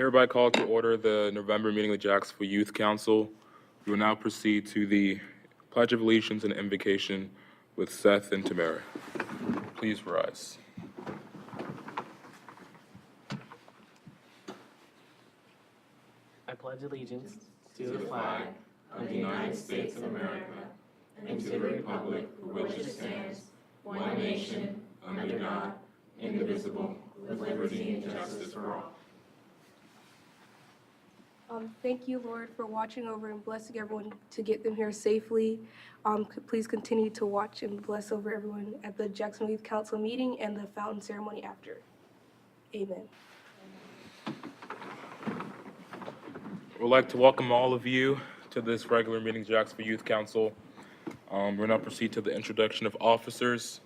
Hereby call to order the November meeting of the Jacksonville Youth Council. We will now proceed to the Pledge of Allegiance and Invocation with Seth and Tamara. Please rise. I pledge allegiance to the flag of the United States of America and to the republic for which it stands, one nation, under God, indivisible, with liberty and justice for all. Thank you, Lord, for watching over and blessing everyone to get them here safely. Please continue to watch and bless over everyone at the Jacksonville Youth Council meeting and the fountain ceremony after. Amen. We'd like to welcome all of you to this regular meeting of Jacksonville Youth Council. We'll now proceed to the introduction of officers.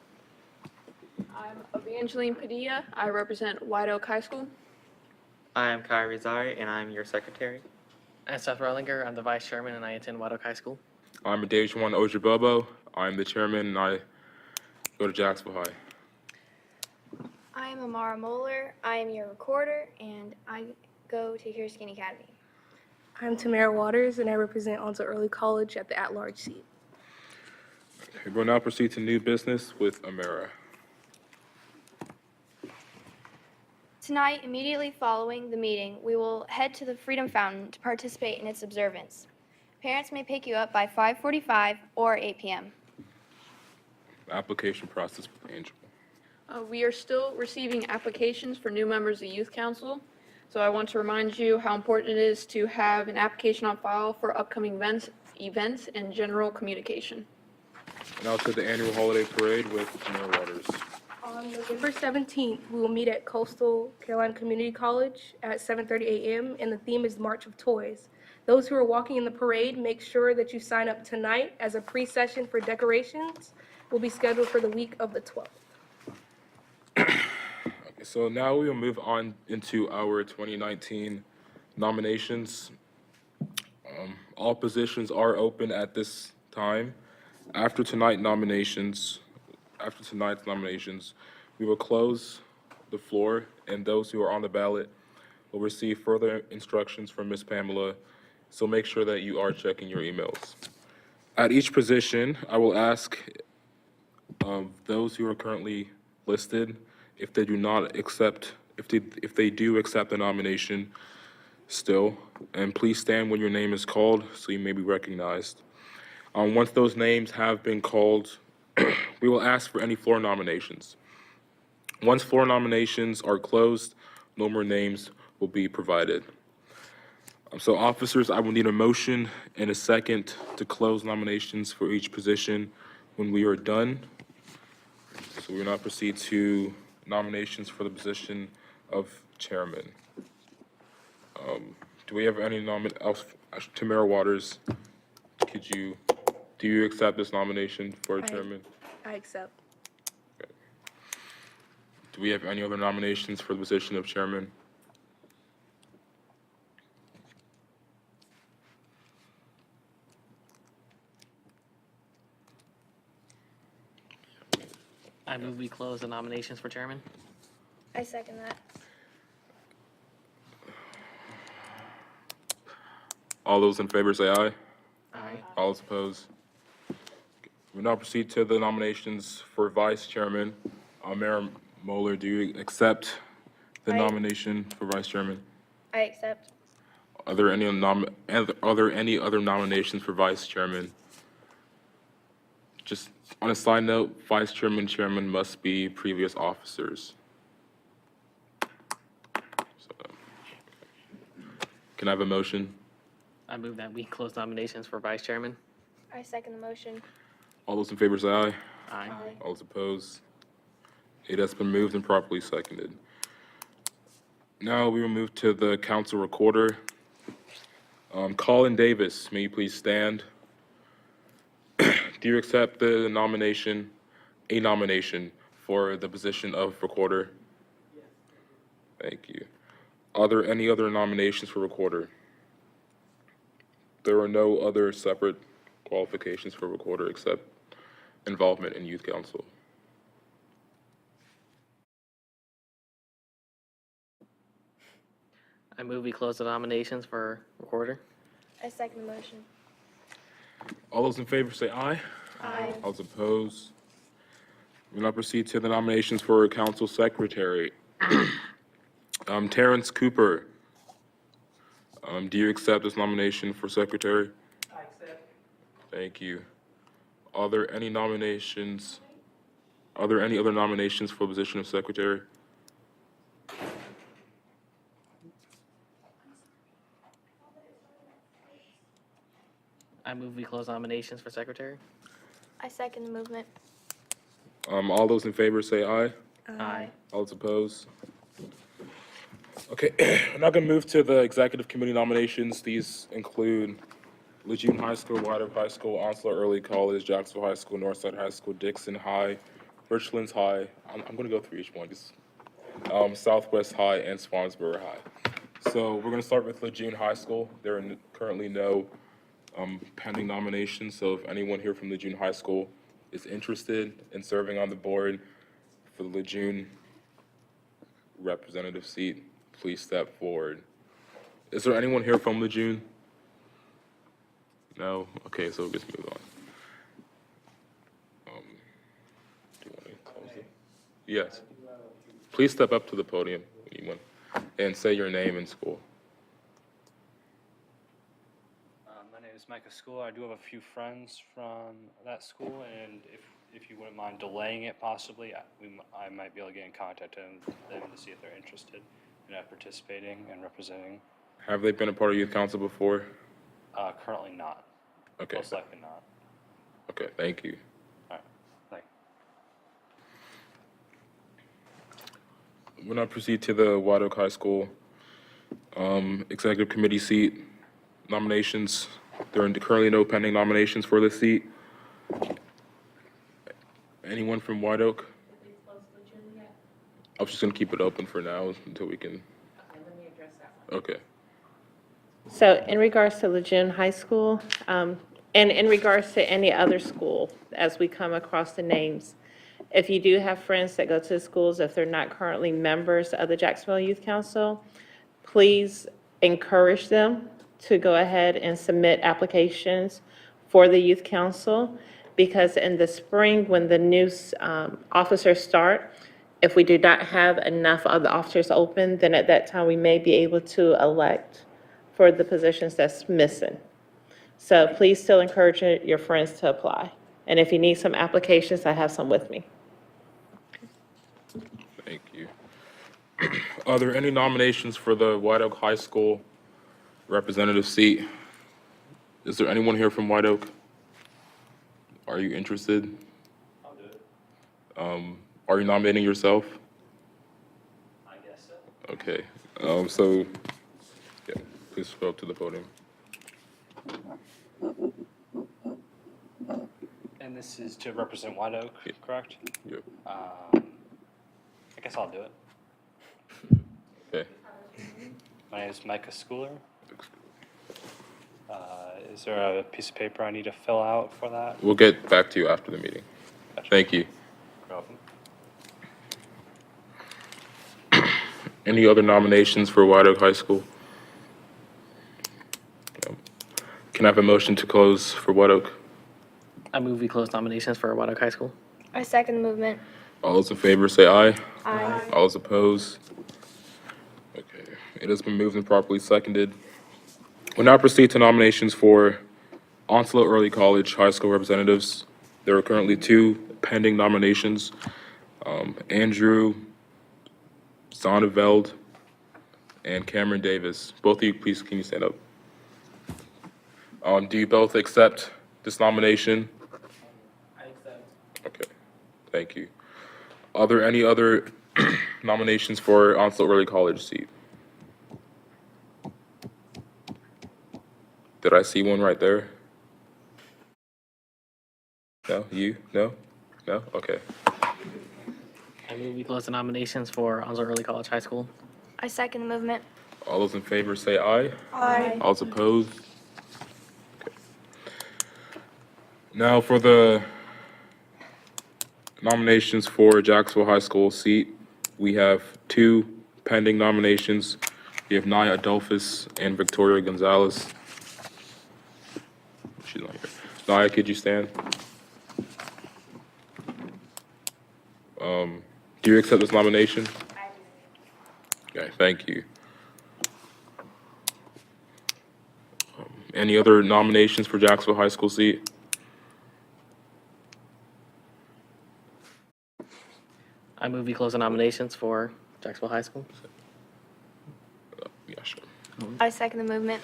I'm Evangeline Padilla. I represent White Oak High School. I am Kai Rizari, and I'm your secretary. I'm Seth Rollinger. I'm the vice chairman, and I attend White Oak High School. I'm Adejuan Ojibobo. I'm the chairman, and I go to Jacksonville High. I am Amara Moeller. I am your recorder, and I go to Herskin Academy. I'm Tamara Waters, and I represent Onto Early College at the at-large seat. We will now proceed to new business with Amara. Tonight, immediately following the meeting, we will head to the Freedom Fountain to participate in its observance. Parents may pick you up by 5:45 or 8 p.m. Application process with Angel. We are still receiving applications for new members of the Youth Council. So I want to remind you how important it is to have an application on file for upcoming events and general communication. Now to the annual holiday parade with Tamara Waters. On November 17th, we will meet at Coastal Carolina Community College at 7:30 a.m., and the theme is March of Toys. Those who are walking in the parade, make sure that you sign up tonight, as a pre-session for decorations will be scheduled for the week of the 12th. Okay, so now we will move on into our 2019 nominations. All positions are open at this time. After tonight's nominations, we will close the floor, and those who are on the ballot will receive further instructions from Ms. Pamela, so make sure that you are checking your emails. At each position, I will ask those who are currently listed if they do accept the nomination still, and please stand when your name is called so you may be recognized. Once those names have been called, we will ask for any floor nominations. Once floor nominations are closed, no more names will be provided. So officers, I will need a motion and a second to close nominations for each position when we are done. So we will now proceed to nominations for the position of chairman. Do we have any Tamara Waters, do you accept this nomination for chairman? I accept. Okay. Do we have any other nominations for the position of chairman? I move we close the nominations for chairman. I second that. All those in favor say aye. Aye. All those opposed? We now proceed to the nominations for vice chairman. Mayor Moeller, do you accept the Aye. nomination for vice chairman? I accept. Are there any other nominations for vice chairman? Just on a side note, vice chairman, chairman must be previous officers. So, can I have a motion? I move that we close nominations for vice chairman. I second the motion. All those in favor say aye. Aye. All those opposed? It has been moved and properly seconded. Now we will move to the council recorder. Colin Davis, may you please stand? Do you accept the nomination for the position of recorder? Yes. Thank you. Are there any other nominations for recorder? There are no other separate qualifications for recorder except involvement in youth council. I move we close the nominations for recorder. I second the motion. All those in favor say aye. Aye. All those opposed? We'll now proceed to the nominations for council secretary. Terrence Cooper. Do you accept this nomination for secretary? I accept. Thank you. Are there any nominations? Are there any other nominations for the position of secretary? I move we close nominations for secretary. I second the movement. All those in favor say aye. Aye. All those opposed? Okay, I'm now gonna move to the executive committee nominations. These include Lejeune High School, White Oak High School, Onslow Early College, Jacksonville High School, Northside High School, Dixon High, Richlands High. I'm gonna go through each one, just, Southwest High and Swansboro High. So we're gonna start with Lejeune High School. There are currently no pending nominations, so if anyone here from Lejeune High School is interested in serving on the board for the Lejeune representative seat, please step forward. Is there anyone here from Lejeune? No? Okay, so we'll just move on. Do you want to close it? Yes. Please step up to the podium, anyone, and say your name and school. My name is Micah School. I do have a few friends from that school, and if you wouldn't mind delaying it possibly, I might be able to get in contact with them to see if they're interested in participating and representing. Have they been a part of youth council before? Currently not. Okay, Most likely not. okay, thank you. All right, thank you. We'll now proceed to the White Oak High School executive committee seat nominations. There are currently no pending nominations for this seat. Anyone from White Oak? I was just gonna keep it open for now until we can. Okay, let me address that one. Okay. So in regards to Lejeune High School, and in regards to any other school, as we come across the names, if you do have friends that go to the schools, if they're not currently members of the Jacksonville Youth Council, please encourage them to go ahead and submit applications for the Youth Council, because in the spring, when the new officers start, if we do not have enough of the officers open, then at that time, we may be able to elect for the positions that's missing. So please still encourage your friends to apply. And if you need some applications, I have some with me. Thank you. Are there any nominations for the White Oak High School representative seat? Is there anyone here from White Oak? Are you interested? I'll do it. Are you nominating yourself? I guess so. Okay, so, yeah, please go up to the podium. And this is to represent White Oak, Yeah. correct? Yep. I guess I'll do it. Okay. My name is Micah Schooler. Is there a piece of paper I need to fill out for that? We'll get back to you after the meeting. Gotcha. Thank you. You're welcome. Any other nominations for White Oak High School? No. Can I have a motion to close for White Oak? I move we close nominations for White Oak High School. I second the movement. All those in favor say aye. Aye. All those opposed? Okay, it has been moved and properly seconded. We'll now proceed to nominations for Onslow Early College High School representatives. There are currently 2 pending nominations. Andrew Zonneveld and Cameron Davis. Both of you, please, can you stand up? Do you both accept this nomination? I accept. Okay, thank you. Are there any other nominations for Onslow Early College seat? Did I see one right there? No, you? No? No? Okay. I move we close the nominations for Onslow Early College High School. I second the movement. All those in favor say aye. Aye. All those opposed? Okay. Now for the nominations for Jacksonville High School seat, we have 2 pending nominations. We have Naya Adolphus and Victoria Gonzalez. She's not here. Naya, could you stand? Do you accept this nomination? I do. Okay, thank you. Any other nominations for Jacksonville High School seat? I move we close the nominations for Jacksonville High School. Yeah, sure. I second the movement.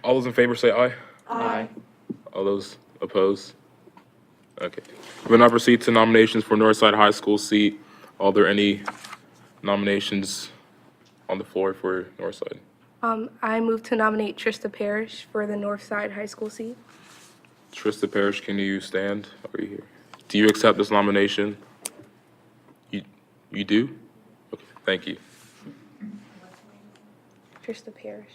All those in favor say aye. Aye. All those opposed? Okay. We'll now proceed to nominations for Northside High School seat. Are there any nominations on the floor for Northside? I move to nominate Trista Parrish for the Northside High School seat. Trista Parrish, can you stand? Are you here? Do you accept this nomination? You do? Okay, thank you. Trista Parrish.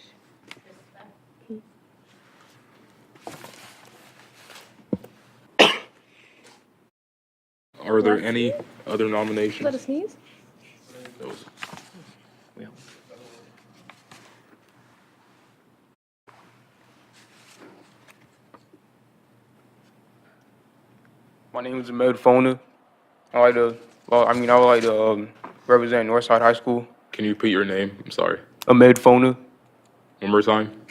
Are there any other nominations? Let us sneeze. Those. Yeah. My name is Ahmed Fona. I would like to represent Northside High School. Can you repeat your name? I'm sorry. Ahmed Fona. One more time?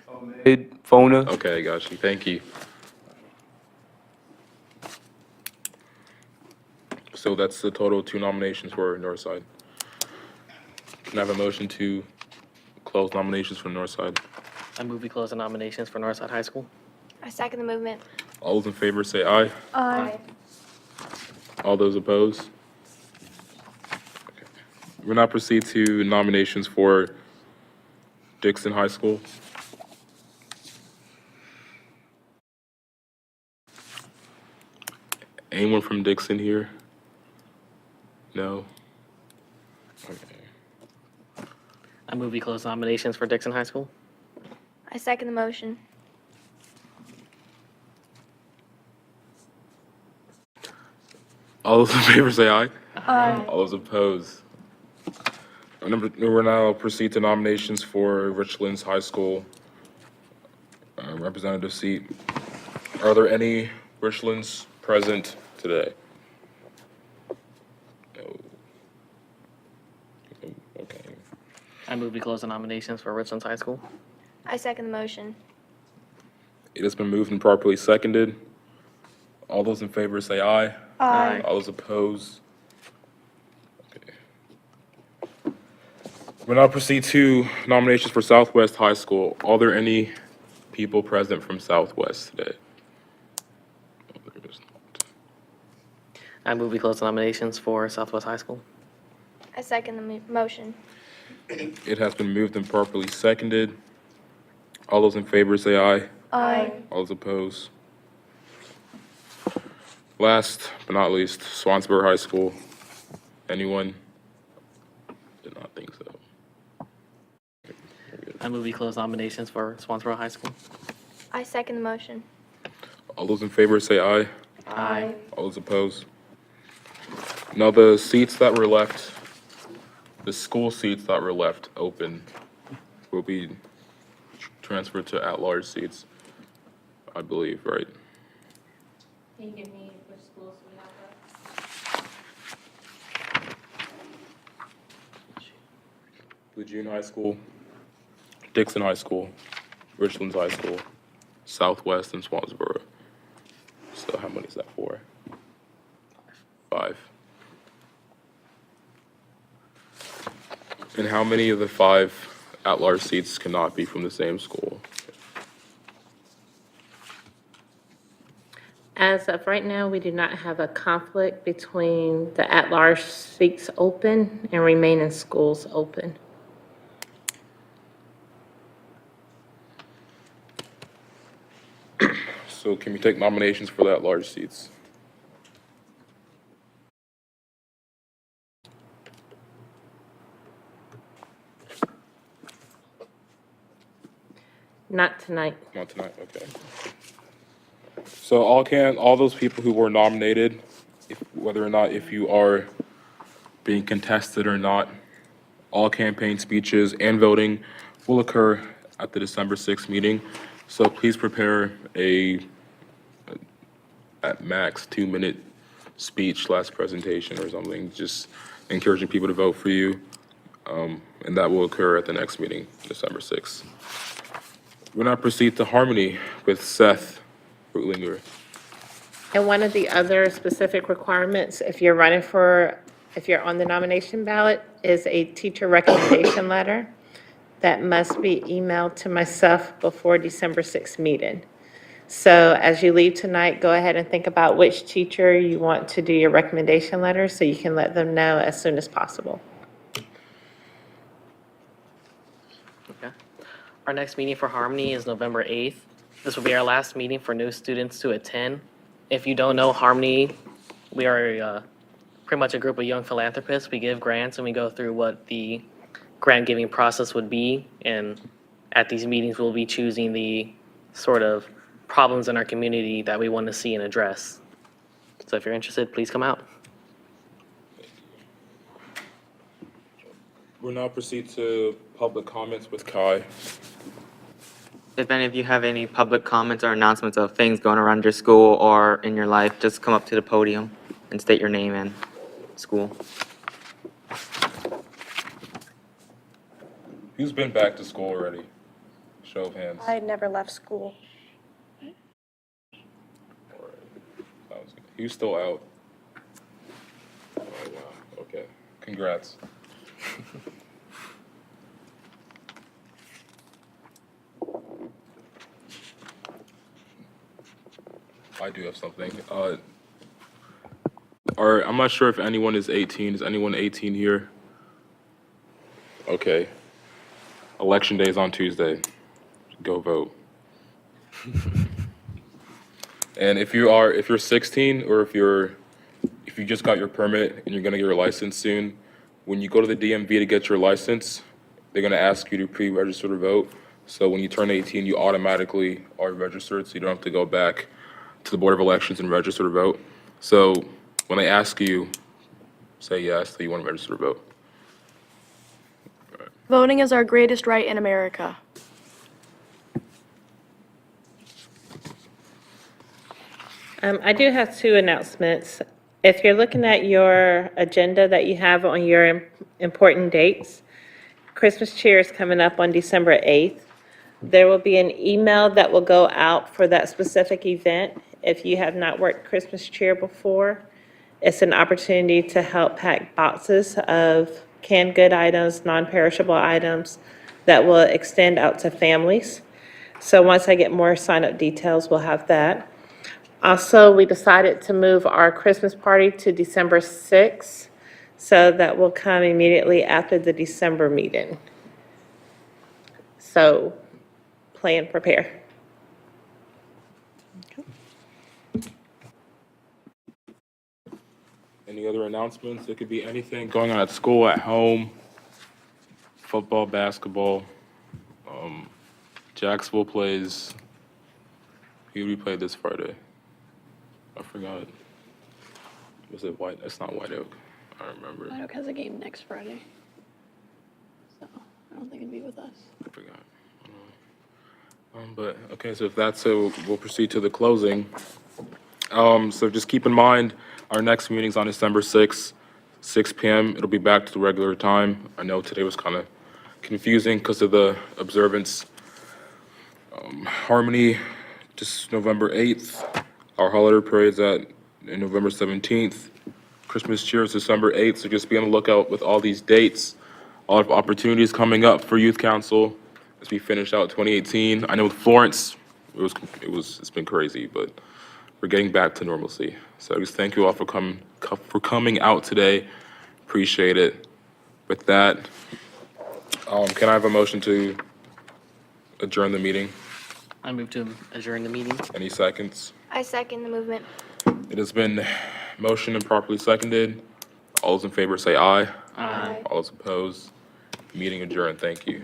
Ahmed Fona. Okay, I got you. Thank you. So that's the total of 2 nominations for Northside. Can I have a motion to close nominations for Northside? I move we close the nominations for Northside High School. I second the movement. All those in favor say aye. Aye. All those opposed? Okay. We'll now proceed to nominations for Dixon High School. Anyone from Dixon here? No? Okay. I move we close nominations for Dixon High School. I second the motion. All those in favor say aye. Aye. All those opposed? We'll now proceed to nominations for Richlands High School representative seat. Are there any Richlands present today? No. Okay. I move we close the nominations for Richlands High School. I second the motion. It has been moved and properly seconded. All those in favor say aye. Aye. All those opposed? Okay. We'll now proceed to nominations for Southwest High School. Are there any people present from Southwest today? Oh, there is not. I move we close the nominations for Southwest High School. I second the motion. It has been moved and properly seconded. All those in favor say aye. Aye. All those opposed? Last but not least, Swansboro High School. Anyone? Did not think so. I move we close nominations for Swansboro High School. I second the motion. All those in favor say aye. Aye. All those opposed? Now, the seats that were left, the school seats that were left open will be transferred to at-large seats, I believe, right? Can you give me which schools we have left? Lejeune High School, Dixon High School, Richlands High School, Southwest, and Swansboro. So how many is that for? 5. And how many of the 5 at-large seats cannot be from the same school? As of right now, we do not have a conflict between the at-large seats open and remaining schools open. So can we take nominations for the at-large seats? Not tonight. Not tonight, okay. So all those people who were nominated, whether or not if you are being contested or not, All campaign speeches and voting will occur at the December 6th meeting. So please prepare at max 2-minute speech / presentation or something, just encouraging people to vote for you. And that will occur at the next meeting, December 6th. We'll now proceed to Harmony with Seth Rutlinger. And one of the other specific requirements, if you're on the nomination ballot, is a teacher recommendation letter that must be emailed to myself before December 6th meeting. So as you leave tonight, go ahead and think about which teacher you want to do your recommendation letter so you can let them know as soon as possible. Okay. Our next meeting for Harmony is November 8th. This will be our last meeting for new students to attend. If you don't know Harmony, we are pretty much a group of young philanthropists. We give grants and we go through what the grant giving process would be. And at these meetings, we'll be choosing the sort of problems in our community that we want to see and address. So if you're interested, please come out. We'll now proceed to public comments with Kai. If any of you have any public comments or announcements of things going around your school or in your life, just come up to the podium and state your name and school. Who's been back to school already? Show of hands. I never left school. Sounds good. Who's still out? Oh, wow. Okay. Congrats. I do have something. I'm not sure if anyone is 18. Is anyone 18 here? Okay. Election day is on Tuesday. Go vote. And if you're 16 or if you just got your permit and you're gonna get your license soon, when you go to the DMV to get your license, they're gonna ask you to pre-register to vote. So when you turn 18, you automatically are registered, so you don't have to go back to the Board of Elections and register to vote. So when they ask you, say yes, that you want to register to vote. Voting is our greatest right in America. I do have two announcements. If you're looking at your agenda that you have on your important dates, Christmas cheer is coming up on December 8th. There will be an email that will go out for that specific event. If you have not worked Christmas cheer before, it's an opportunity to help pack boxes of canned good items, non-perishable items that will extend out to families. So once I get more sign-up details, we'll have that. Also, we decided to move our Christmas party to December 6th, so that will come immediately after the December meeting. So plan, prepare. Any other announcements? It could be anything going on at school, at home, football, basketball. Jacksonville plays, who do we play this Friday? I forgot. Was it White? It's not White Oak. I don't remember. White Oak has a game next Friday, so I don't think it'd be with us. I forgot. But, okay, so if that's so, we'll proceed to the closing. So just keep in mind, our next meeting's on December 6th, 6 p.m. It'll be back to the regular time. I know today was kind of confusing because of the observance. Harmony, just November 8th. Our holiday parade's in November 17th. Christmas cheer is December 8th, so just be on the lookout with all these dates. A lot of opportunities coming up for Youth Council as we finish out 2018. I know with Florence, it's been crazy, but we're getting back to normalcy. So just thank you all for coming out today. Appreciate it. With that, can I have a motion to adjourn the meeting? I move to adjourn the meeting. Any seconds? I second the movement. It has been motioned and properly seconded. All those in favor say aye. Aye. All those opposed, meeting adjourned. Thank you.